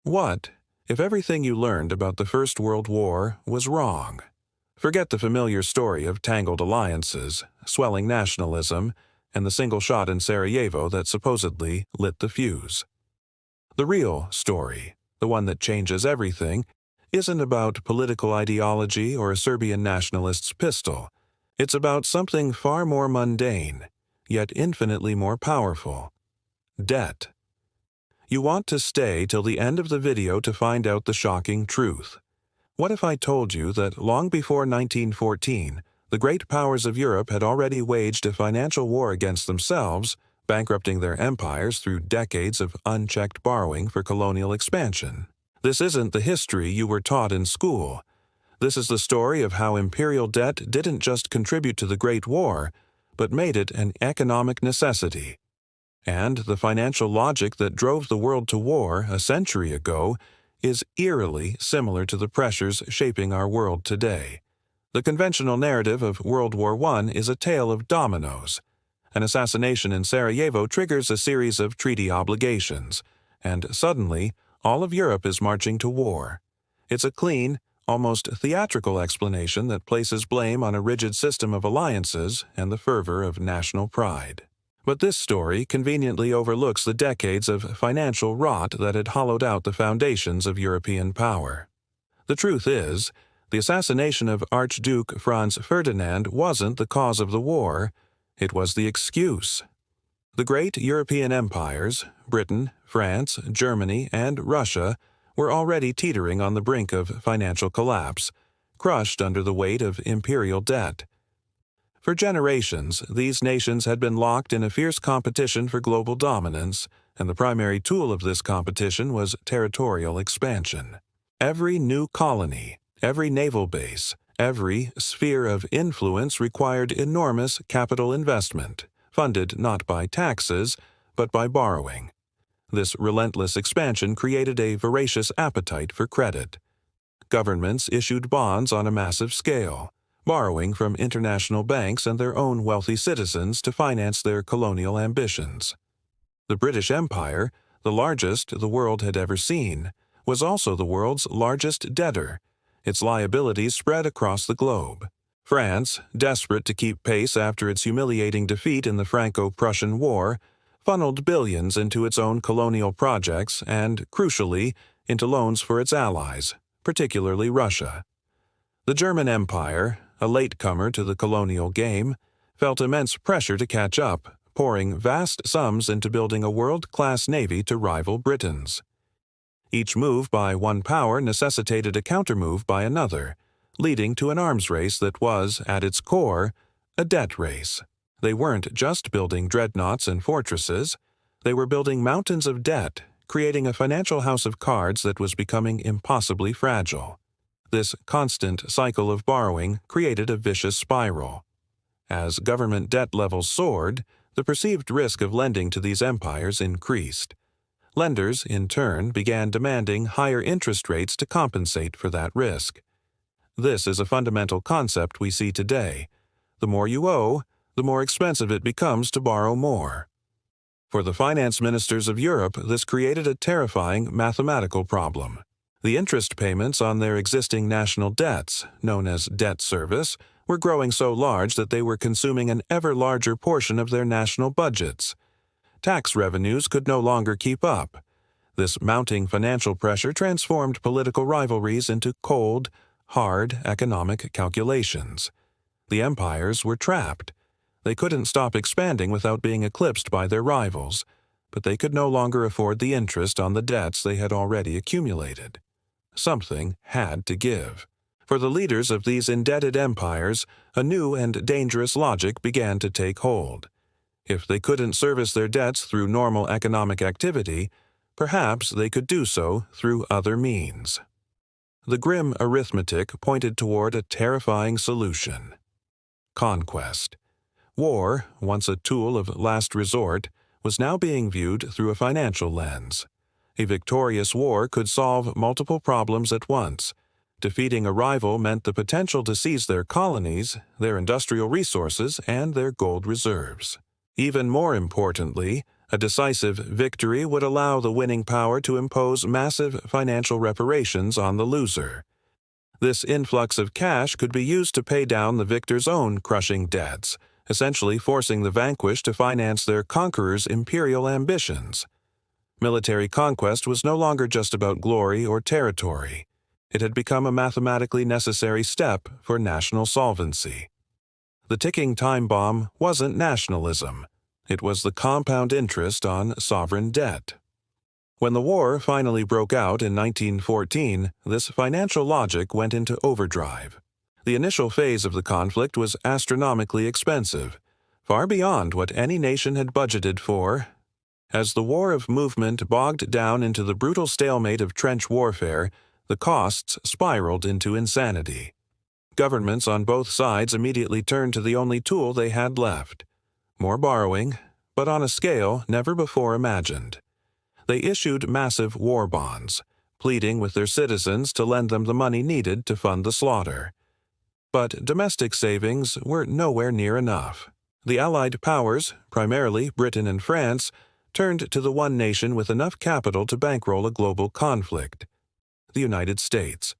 What if everything you learned about the First World War was wrong? Forget the familiar story of tangled alliances, swelling nationalism, and the single shot in Sarajevo that supposedly lit the fuse. The real story, the one that changes everything, isn't about political ideology or a Serbian nationalist's pistol. It's about something far more mundane, yet infinitely more powerful: debt. You want to stay till the end of the video to find out the shocking truth. What if I told you that long before 1914, the great powers of Europe had already waged a financial war against themselves, bankrupting their empires through decades of unchecked borrowing for colonial expansion? This isn't the history you were taught in school. This is the story of how imperial debt didn't just contribute to the Great War, but made it an economic necessity. And the financial logic that drove the world to war a century ago is eerily similar to the pressures shaping our world today. The conventional narrative of World War I is a tale of dominoes. An assassination in Sarajevo triggers a series of treaty obligations, and suddenly, all of Europe is marching to war. It's a clean, almost theatrical explanation that places blame on a rigid system of alliances and the fervor of national pride. But this story conveniently overlooks the decades of financial rot that had hollowed out the foundations of European power. The truth is, the assassination of Archduke Franz Ferdinand wasn't the cause of the war, it was the excuse. The great European empires, Britain, France, Germany, and Russia, were already teetering on the brink of financial collapse, crushed under the weight of imperial debt. For generations, these nations had been locked in a fierce competition for global dominance, and the primary tool of this competition was territorial expansion. Every new colony, every naval base, every sphere of influence required enormous capital investment, funded not by taxes, but by borrowing. This relentless expansion created a voracious appetite for credit. Governments issued bonds on a massive scale, borrowing from international banks and their own wealthy citizens to finance their colonial ambitions. The British Empire, the largest the world had ever seen, was also the world's largest debtor. Its liabilities spread across the globe. France, desperate to keep pace after its humiliating defeat in the Franco-Prussian War, funneled billions into its own colonial projects and, crucially, into loans for its allies, particularly Russia. The German Empire, a latecomer to the colonial game, felt immense pressure to catch up, pouring vast sums into building a world-class navy to rival Britain's. Each move by one power necessitated a countermove by another, leading to an arms race that was, at its core, a debt race. They weren't just building dreadnoughts and fortresses, they were building mountains of debt, creating a financial house of cards that was becoming impossibly fragile. This constant cycle of borrowing created a vicious spiral. As government debt levels soared, the perceived risk of lending to these empires increased. Lenders, in turn, began demanding higher interest rates to compensate for that risk. This is a fundamental concept we see today. The more you owe, the more expensive it becomes to borrow more. For the finance ministers of Europe, this created a terrifying mathematical problem. The interest payments on their existing national debts, known as debt service, were growing so large that they were consuming an ever larger portion of their national budgets. Tax revenues could no longer keep up. This mounting financial pressure transformed political rivalries into cold, hard economic calculations. The empires were trapped. They couldn't stop expanding without being eclipsed by their rivals, but they could no longer afford the interest on the debts they had already accumulated. Something had to give. For the leaders of these indebted empires, a new and dangerous logic began to take hold. If they couldn't service their debts through normal economic activity, perhaps they could do so through other means. The grim arithmetic pointed toward a terrifying solution: conquest. War, once a tool of last resort, was now being viewed through a financial lens. A victorious war could solve multiple problems at once. Defeating a rival meant the potential to seize their colonies, their industrial resources, and their gold reserves. Even more importantly, A decisive victory would allow the winning power to impose massive financial reparations on the loser. This influx of cash could be used to pay down the victor's own crushing debts, essentially forcing the vanquished to finance their conqueror's imperial ambitions. Military conquest was no longer just about glory or territory. It had become a mathematically necessary step for national solvency. The ticking time bomb wasn't nationalism. It was the compound interest on sovereign debt. When the war finally broke out in 1914, this financial logic went into overdrive. The initial phase of the conflict was astronomically expensive, far beyond what any nation had budgeted for. As the war of movement bogged down into the brutal stalemate of trench warfare, the costs spiraled into insanity. Governments on both sides immediately turned to the only tool they had left: more borrowing, but on a scale never before imagined. They issued massive war bonds, pleading with their citizens to lend them the money needed to fund the slaughter. But domestic savings were nowhere near enough. The Allied powers, primarily Britain and France, turned to the one nation with enough capital to bankroll a global conflict: the United States.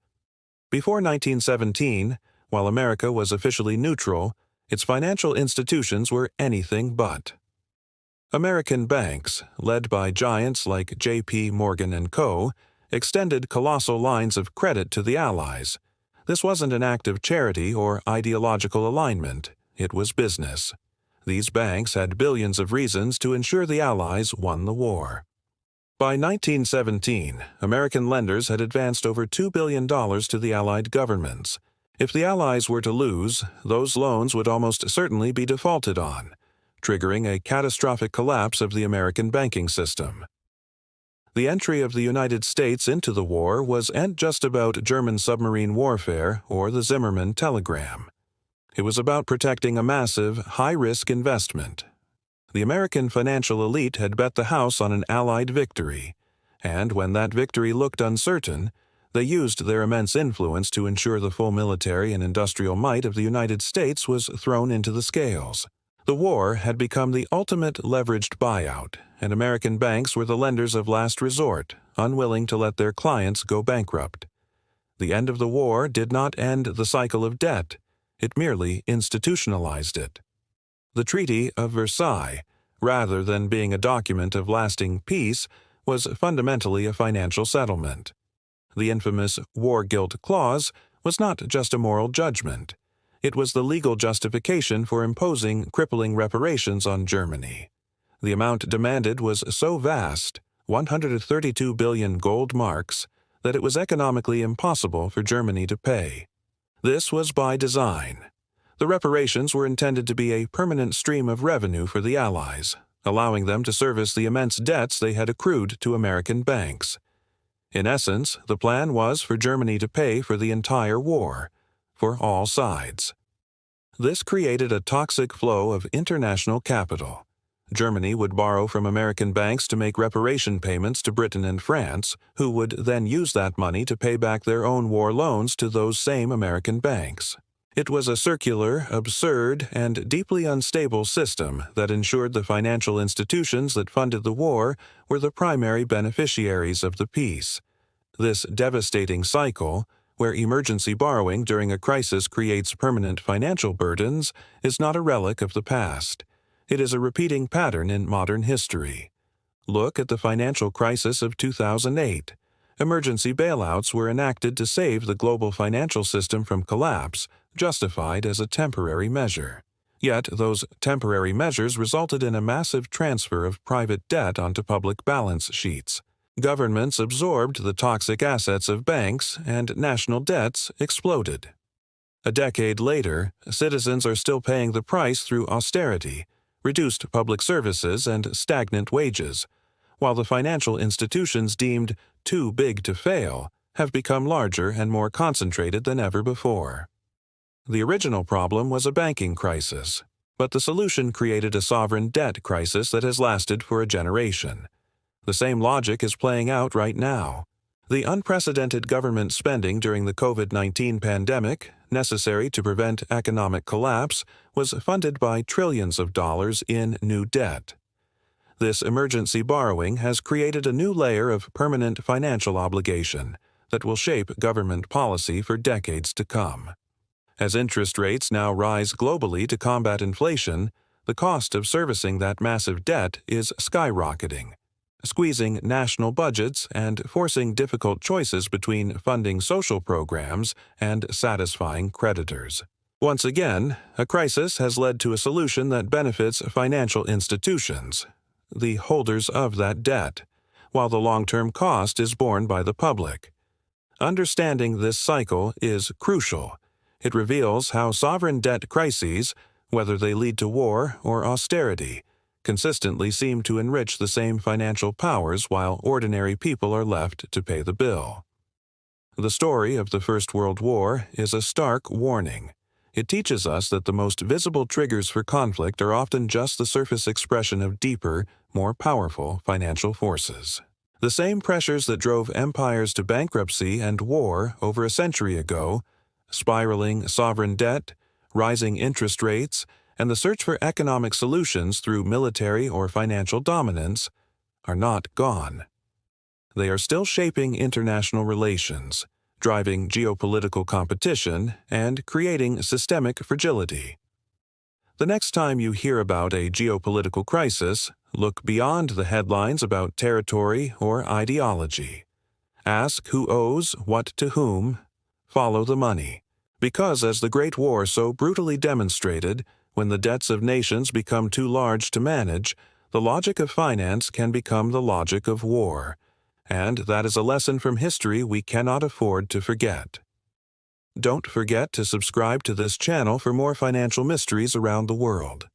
Before 1917, while America was officially neutral, its financial institutions were anything but. American banks, led by giants like J.P. Morgan & Co., extended colossal lines of credit to the Allies. This wasn't an act of charity or ideological alignment. It was business. These banks had billions of reasons to ensure the Allies won the war. By 1917, American lenders had advanced over $2 billion to the Allied governments. If the Allies were to lose, those loans would almost certainly be defaulted on, triggering a catastrophic collapse of the American banking system. The entry of the United States into the war wasn't just about German submarine warfare or the Zimmermann telegram. It was about protecting a massive, high-risk investment. The American financial elite had bet the house on an Allied victory, and when that victory looked uncertain, they used their immense influence to ensure the full military and industrial might of the United States was thrown into the scales. The war had become the ultimate leveraged buyout, and American banks were the lenders of last resort, unwilling to let their clients go bankrupt. The end of the war did not end the cycle of debt. It merely institutionalized it. The Treaty of Versailles, rather than being a document of lasting peace, was fundamentally a financial settlement. The infamous war guilt clause was not just a moral judgment. It was the legal justification for imposing crippling reparations on Germany. The amount demanded was so vast, 132 billion gold marks, that it was economically impossible for Germany to pay. This was by design. The reparations were intended to be a permanent stream of revenue for the Allies, allowing them to service the immense debts they had accrued to American banks. In essence, the plan was for Germany to pay for the entire war, for all sides. This created a toxic flow of international capital. Germany would borrow from American banks to make reparation payments to Britain and France, who would then use that money to pay back their own war loans to those same American banks. It was a circular, absurd, and deeply unstable system that ensured the financial institutions that funded the war were the primary beneficiaries of the peace. This devastating cycle, where emergency borrowing during a crisis creates permanent financial burdens, is not a relic of the past. It is a repeating pattern in modern history. Look at the financial crisis of 2008. Emergency bailouts were enacted to save the global financial system from collapse, justified as a temporary measure. Yet those temporary measures resulted in a massive transfer of private debt onto public balance sheets. Governments absorbed the toxic assets of banks, and national debts exploded. A decade later, citizens are still paying the price through austerity, reduced public services, and stagnant wages, while the financial institutions deemed too big to fail have become larger and more concentrated than ever before. The original problem was a banking crisis, but the solution created a sovereign debt crisis that has lasted for a generation. The same logic is playing out right now. The unprecedented government spending during the COVID-19 pandemic, necessary to prevent economic collapse, was funded by trillions of dollars in new debt. This emergency borrowing has created a new layer of permanent financial obligation that will shape government policy for decades to come. As interest rates now rise globally to combat inflation, the cost of servicing that massive debt is skyrocketing, squeezing national budgets and forcing difficult choices between funding social programs and satisfying creditors. Once again, a crisis has led to a solution that benefits financial institutions, the holders of that debt, while the long-term cost is borne by the public. Understanding this cycle is crucial. It reveals how sovereign debt crises, whether they lead to war or austerity, consistently seem to enrich the same financial powers while ordinary people are left to pay the bill. The story of the First World War is a stark warning. It teaches us that the most visible triggers for conflict are often just the surface expression of deeper, more powerful financial forces. The same pressures that drove empires to bankruptcy and war over a century ago, spiraling sovereign debt, rising interest rates, and the search for economic solutions through military or financial dominance, are not gone. They are still shaping international relations, driving geopolitical competition, and creating systemic fragility. The next time you hear about a geopolitical crisis, look beyond the headlines about territory or ideology. Ask who owes what to whom. Follow the money. Because as the Great War so brutally demonstrated, when the debts of nations become too large to manage, the logic of finance can become the logic of war. And that is a lesson from history we cannot afford to forget. Don't forget to subscribe to this channel for more financial mysteries around the world.